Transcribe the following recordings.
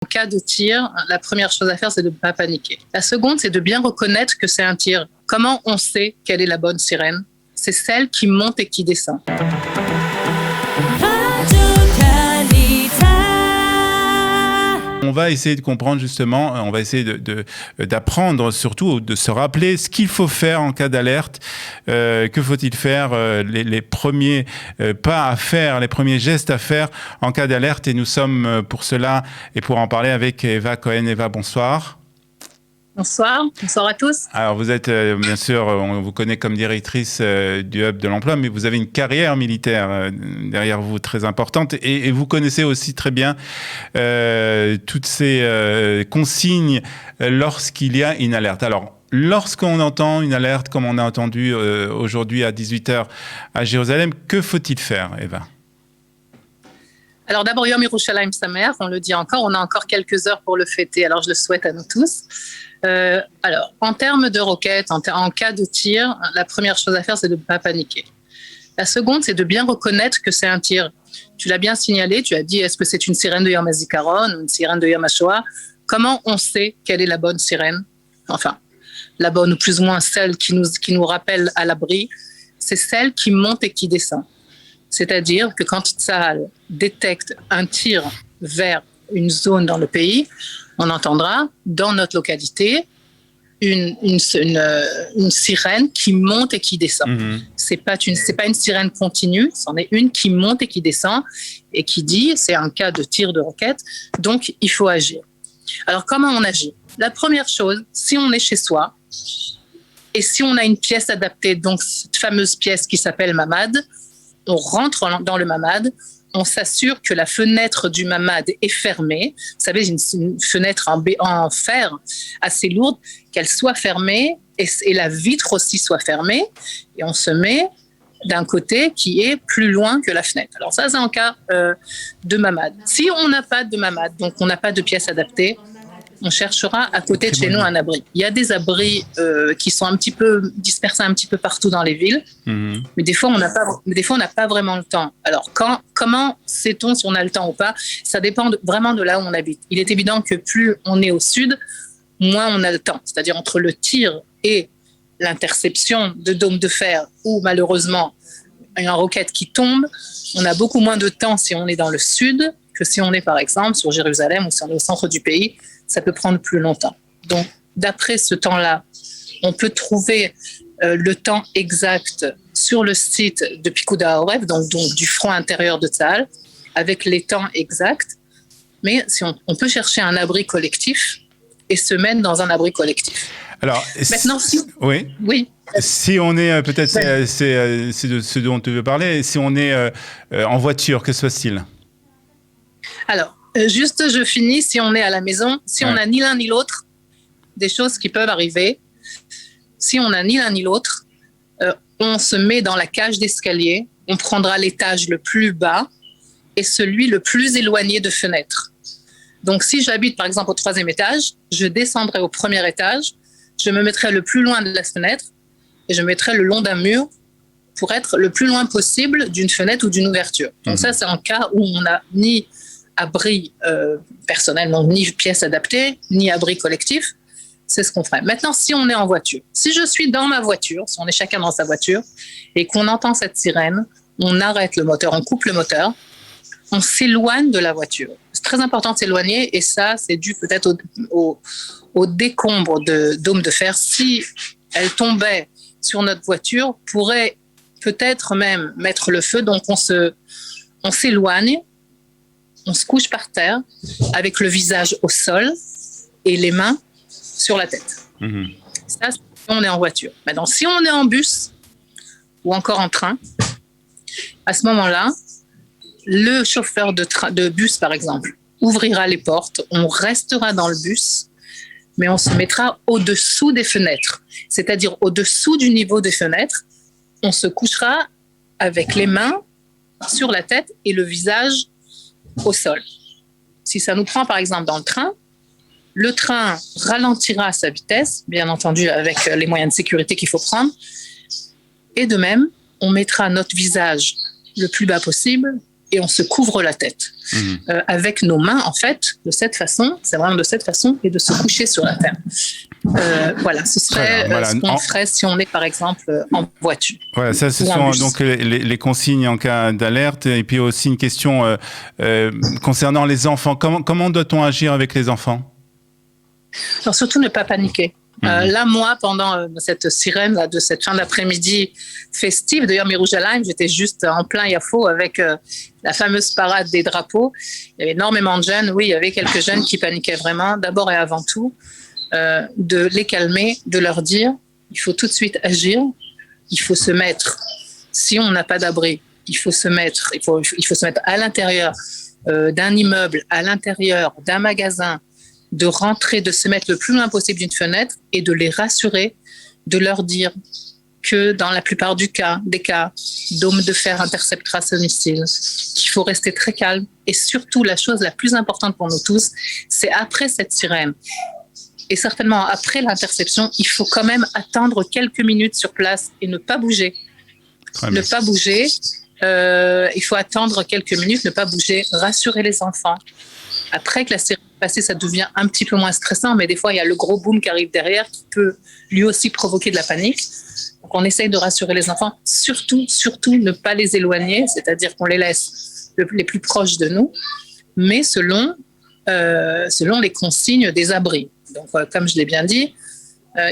En cas de tir, la première chose à faire, c'est de ne pas paniquer. La seconde, c'est de bien reconnaître que c'est un tir. Comment on sait quelle est la bonne sirène? C'est celle qui monte et qui descend. On va essayer de comprendre justement, on va essayer d'apprendre surtout, de se rappeler ce qu'il faut faire en cas d'alerte. Que faut-il faire, les premiers pas à faire, les premiers gestes à faire en cas d'alerte. Et nous sommes pour cela et pour en parler avec Eva Cohen. Eva, bonsoir. Bonsoir à tous. Alors vous êtes bien sûr, on vous connaît comme directrice du Hub de l'Emploi, mais vous avez une carrière militaire derrière vous très importante et vous connaissez aussi très bien toutes ces consignes lorsqu'il y a une alerte. Alors, lorsqu'on entend une alerte, comme on a entendu aujourd'hui à 18h à Jérusalem, que faut-il faire, Eva ? Alors d'abord, Yom Yerushalayim Sameach, on le dit encore, on a encore quelques heures pour le fêter, alors je le souhaite à nous tous. Alors, en termes de roquettes, en cas de tir, la première chose à faire, c'est de ne pas paniquer. La seconde, c'est de bien reconnaître que c'est un tir. Tu l'as bien signalé, tu as dit, est-ce que c'est une sirène de Yom HaZikaron ou une sirène de Yom HaShoah? Comment on sait quelle est la bonne sirène? Enfin, la bonne ou plus ou moins celle qui nous rappelle à l'abri, c'est celle qui monte et qui descend. C'est-à-dire que quand Tsahal détecte un tir vers une zone dans le pays, on entendra dans notre localité une sirène qui monte et qui descend. Mm-hmm. C'est pas une sirène continue, c'en est une qui monte et qui descend et qui dit c'est un cas de tir de roquette, donc il faut agir. Alors comment on agit? La première chose, si on est chez soi et si on a une pièce adaptée, donc cette fameuse pièce qui s'appelle Mamad, on rentre dans le Mamad, on s'assure que la fenêtre du Mamad est fermée. Vous savez, j'ai une fenêtre en fer assez lourde, qu'elle soit fermée et la vitre aussi soit fermée. Et on se met d'un côté qui est plus loin que la fenêtre. Alors ça, c'est en cas de Mamad. Si on n'a pas de Mamad, donc on n'a pas de pièce adaptée, on cherchera à côté de chez nous un abri. Il y a des abris qui sont un petit peu dispersés un petit peu partout dans les villes, mais des fois on n'a pas vraiment le temps. Alors comment sait-on si on a le temps ou pas? Ça dépend vraiment de là où on habite. Il est évident que plus on est au sud, moins on a le temps. C'est-à-dire entre le tir et l'interception de dômes de fer ou malheureusement une roquette qui tombe, on a beaucoup moins de temps si on est dans le sud que si on est par exemple sur Jérusalem ou si on est au centre du pays. Ça peut prendre plus longtemps. Donc, d'après ce temps-là, on peut trouver le temps exact sur le site de Pikoud HaOref, donc du front intérieur de Tsahal, avec les temps exacts. Mais si on peut chercher un abri collectif et se mettre dans un abri collectif. Alors, maintenant, oui. Si on est, peut-être, c'est de ce dont tu veux parler, si on est en voiture, que se passe-t-il? Alors, juste, je finis. Si on est à la maison, si on n'a ni l'un ni l'autre, des choses qui peuvent arriver. Si on n'a ni l'un ni l'autre, on se met dans la cage d'escalier. On prendra l'étage le plus bas et celui le plus éloigné de fenêtre. Donc, si j'habite par exemple au 3e étage, je descendrai au 1er étage, je me mettrai le plus loin de la fenêtre et je me mettrai le long d'un mur pour être le plus loin possible d'une fenêtre ou d'une ouverture. Donc ça, c'est un cas où on n'a ni abri personnel, donc ni pièce adaptée, ni abri collectif, c'est ce qu'on ferait. Maintenant, si on est en voiture, si je suis dans ma voiture, si on est chacun dans sa voiture, et qu'on entend cette sirène, on arrête le moteur, on coupe le moteur, on s'éloigne de la voiture. C'est très important de s'éloigner, et ça, c'est dû peut-être au décombre de dômes de fer. Si elle tombait sur notre voiture, pourrait peut-être même mettre le feu, donc on s'éloigne, on se couche par terre avec le visage au sol et les mains sur la tête. Ça, c'est si on est en voiture. Maintenant, si on est en bus ou encore en train, à ce moment-là, le chauffeur de bus, par exemple, ouvrira les portes, on restera dans le bus, mais on se mettra au-dessous des fenêtres, c'est-à-dire au-dessous du niveau des fenêtres. On se couchera avec les mains sur la tête et le visage au sol. Si ça nous prend par exemple dans le train ralentira sa vitesse, bien entendu avec les moyens de sécurité qu'il faut prendre, et de même, on mettra notre visage le plus bas possible et on se couvre la tête. Avec nos mains, en fait, de cette façon, c'est vraiment de cette façon, et de se coucher sur la terre. Voilà, ce serait ce qu'on ferait si on est, par exemple, en voiture. Voilà, ça, ce sont donc les consignes en cas d'alerte. Et puis aussi une question concernant les enfants. Comment doit-on agir avec les enfants? Alors, surtout ne pas paniquer. Là, moi, pendant cette sirène là, de cette fin d'après-midi festive de Yom Yerushalayim, j'étais juste en plein Yafo avec la fameuse parade des drapeaux. Il y avait énormément de jeunes. Oui, il y avait quelques jeunes qui paniquaient vraiment, d'abord et avant tout. De les calmer, de leur dire il faut tout de suite agir, il faut se mettre, si on n'a pas d'abri, il faut se mettre à l'intérieur d'un immeuble, à l'intérieur d'un magasin, de rentrer, de se mettre le plus loin possible d'une fenêtre et de les rassurer, de leur dire que dans la plupart des cas, Dôme de Fer interceptera ce missile, qu'il faut rester très calme. Et surtout, la chose la plus importante pour nous tous, c'est après cette sirène, et certainement après l'interception, il faut quand même attendre quelques minutes sur place et ne pas bouger. Ne pas bouger. Il faut attendre quelques minutes, ne pas bouger, rassurer les enfants. Après que la sirène est passée, ça devient un petit peu moins stressant, mais des fois, il y a le gros boom qui arrive derrière qui peut lui aussi provoquer de la panique. Donc, on essaye de rassurer les enfants. Surtout, ne pas les éloigner, c'est-à-dire qu'on les laisse les plus proches de nous, mais selon les consignes des abris. Donc, comme je l'ai bien dit,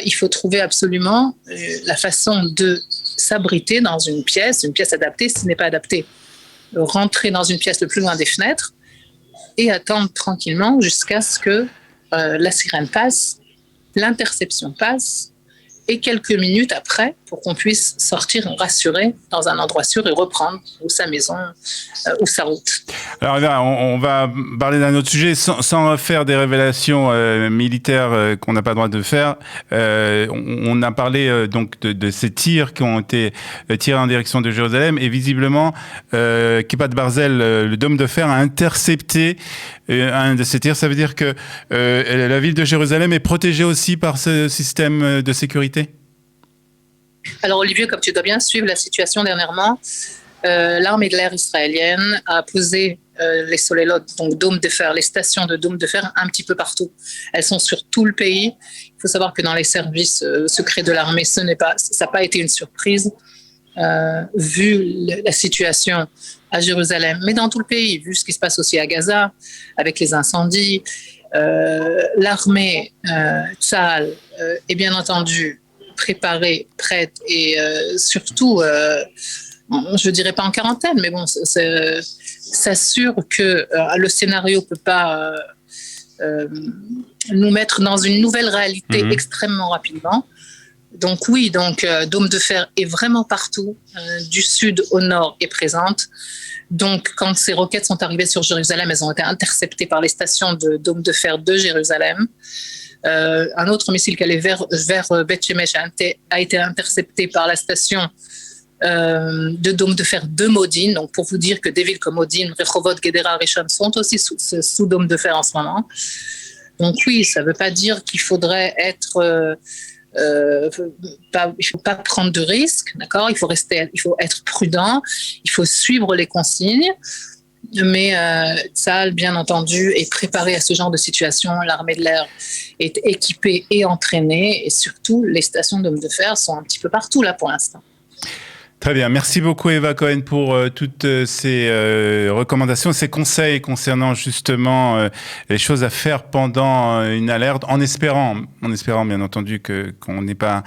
il faut trouver absolument la façon de s'abriter dans une pièce adaptée, si ce n'est pas adapté. Rentrer dans une pièce le plus loin des fenêtres et attendre tranquillement jusqu'à ce que la sirène passe, l'interception passe, et quelques minutes après, pour qu'on puisse sortir rassuré dans un endroit sûr et reprendre ou sa maison ou sa route. Alors là, on va parler d'un autre sujet sans faire des révélations militaires qu'on n'a pas le droit de faire. On a parlé donc de ces tirs qui ont été tirés en direction de Jérusalem, et visiblement, Kippat Barzel, le Dôme de Fer, a intercepté un de ces tirs. Ça veut dire que la ville de Jérusalem est protégée aussi par ce système de sécurité? Alors Olivier, comme tu dois bien suivre la situation dernièrement, l'armée de l'air israélienne a posé les Solelot, donc Dôme de Fer, les stations de Dôme de Fer un petit peu partout. Elles sont sur tout le pays. Il faut savoir que dans les services secrets de l'armée, ça n'a pas été une surprise, vu la situation à Jérusalem, mais dans tout le pays, vu ce qui se passe aussi à Gaza, avec les incendies. L'armée, Tzahal, est bien entendu préparée, prête et surtout, je ne dirais pas en quarantaine, mais bon, s'assure que le scénario ne peut pas nous mettre dans une nouvelle réalité extrêmement rapidement. Donc oui, Dôme de Fer est vraiment partout, du sud au nord est présente. Donc quand ces roquettes sont arrivées sur Jérusalem, elles ont été interceptées par les stations de Dôme de Fer de Jérusalem. Un autre missile qui allait vers Beth Shemesh a été intercepté par la station de Dôme de Fer de Modine. Donc pour vous dire que des villes comme Modine, Rehovot, Gedera, Rishon sont aussi sous Dôme de Fer en ce moment. Donc oui, ça ne veut pas dire qu'il faudrait être... il ne faut pas prendre de risques, d'accord ? Il faut être prudent, il faut suivre les consignes, mais Tzahal, bien entendu, est préparé à ce genre de situation. L'armée de l'air est équipée et entraînée, et surtout, les stations d'hommes de fer sont un petit peu partout là pour l'instant. Très bien. Merci beaucoup, Eva Cohen, pour toutes ces recommandations, ces conseils concernant justement les choses à faire pendant une alerte, en espérant bien entendu qu'on n'ait pas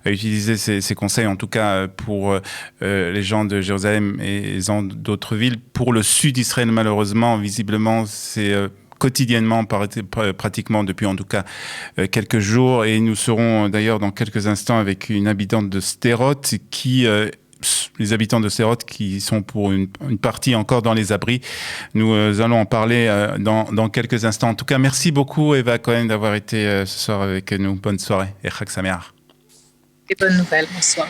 à utiliser ces conseils, en tout cas pour les gens de Jérusalem et les gens d'autres villes. Pour le sud d'Israël, malheureusement, visiblement, c'est quotidiennement, pratiquement depuis en tout cas quelques jours. Et nous serons d'ailleurs dans quelques instants avec une habitante de Sderot les habitants de Sderot qui sont pour une partie encore dans les abris. Nous allons en parler dans quelques instants. En tout cas, merci beaucoup Eva Cohen d'avoir été ce soir avec nous. Bonne soirée et Chag Sameach. Et bonne nouvelle, bonsoir.